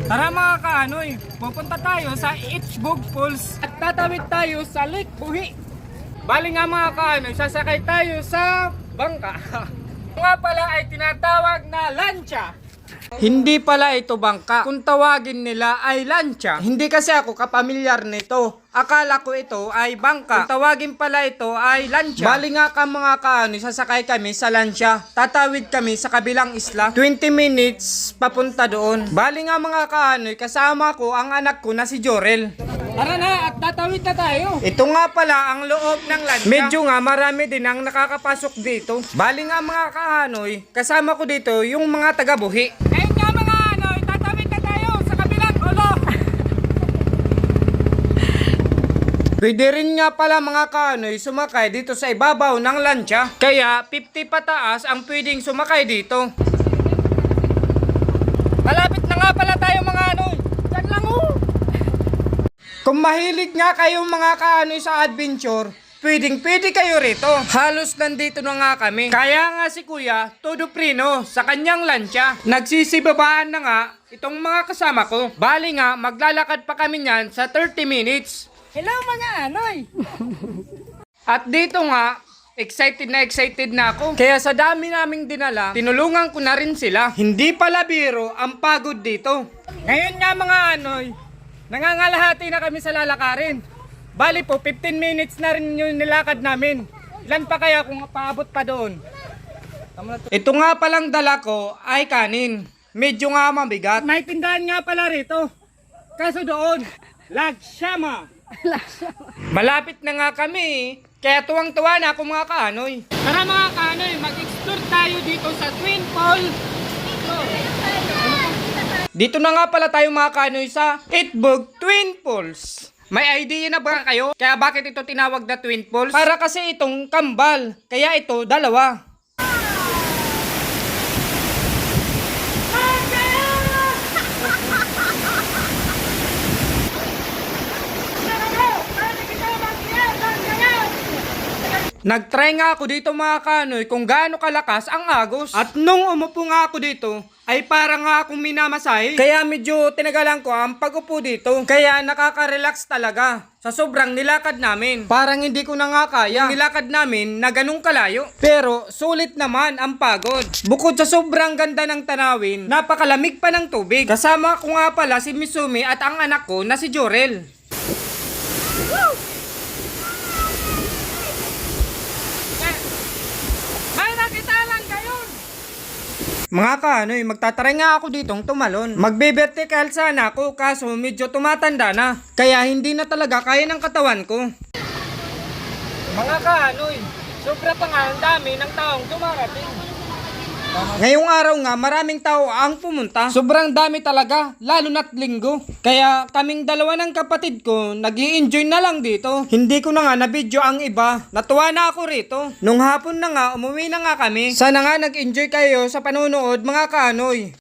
Tara mga kaanoy, pupunta tayo sa Itchbog Falls at tatawid tayo sa Lake Buhi. Bali nga mga kaanoy, sasakay tayo sa bangka. Nga pala ay tinatawag na lancha. Hindi pala ito bangka, kung tawagin nila ay lancha. Hindi kasi ako kapamilyar nito. Akala ko ito ay bangka. Kung tawagin pala ito ay lancha. Bali nga ka mga kaanoy, sasakay kami sa lancha. Tatawid kami sa kabilang isla. 20 minutes papunta doon. Bali nga mga kaanoy, kasama ko ang anak ko na si Jorel. Tara na at tatawid na tayo. Ito nga pala ang loob ng lancha. Medyo nga marami din ang nakakapasok dito. Bali nga mga kaanoy, kasama ko dito yung mga taga-Buhi. Ngayon nga mga anoy, tatawid na tayo sa kabilang ulo. Pwede rin nga pala mga kaanoy sumakay dito sa ibabaw ng lancha. Kaya 50 pataas ang pwedeng sumakay dito. Malapit na nga pala tayo mga anoy. Diyan lang oh. Kung mahilig nga kayong mga kaanoy sa adventure, pwede kayo rito. Halos nandito na nga kami. Kaya nga si Kuya, todo prino sa kanyang lancha. Nagsisibabaan na nga itong mga kasama ko. Bali nga, maglalakad pa kami niyan sa 30 minutes. Hello mga anoy! At dito nga, excited na ako. Kaya sa dami naming dinala, tinulungan ko na rin sila. Hindi pala biro ang pagod dito. Ngayon nga mga anoy, nangangalahati na kami sa lalakarin. Bali po, 15 minutes na rin yung nilakad namin. Ilan pa kaya kung paabot pa doon? Ito nga palang dala ko ay kanin. Medyo nga mabigat. May tindahan nga pala rito. Kaso doon, Lagsyama. Malapit na nga kami. Kaya tuwang-tuwa na ako mga kaanoy. Tara mga kaanoy, mag-explore tayo dito sa Twin Falls. Dito na nga pala tayo mga kaanoy sa Itchbog Twin Falls. May idea na ba kayo? Kaya bakit ito tinawag na Twin Falls? Para kasi itong kambal. Kaya ito dalawa. Nagtry nga ako dito mga kanoy kung gaano kalakas ang agos. At nung umupo nga ako dito, ay parang nga akong minamasahe. Kaya medyo tinagalan ko ang pag-upo dito. Kaya nakaka-relax talaga sa sobrang nilakad namin. Parang hindi ko na nga kaya nilakad namin na ganung kalayo. Pero sulit naman ang pagod. Bukod sa sobrang ganda ng tanawin, napakalamig pa ng tubig. Kasama ko nga pala si Misumi at ang anak ko na si Jorel. Mga kaanoy, magtataray nga ako ditong tumalon. Magbe-vertical sana ako kaso medyo tumatanda na. Kaya hindi na talaga kaya ng katawan ko. Mga kaanoy, sobra pa nga ang dami ng taong dumarating. Ngayong araw nga maraming tao ang pumunta. Sobrang dami talaga, lalo na't linggo. Kaya kaming dalawa ng kapatid ko nag-i-enjoy na lang dito. Hindi ko na nga na-video ang iba. Natuwa na ako rito. Nung hapon na nga, umuwi na nga kami. Sana nga nag-enjoy kayo sa panonood mga kaanoy.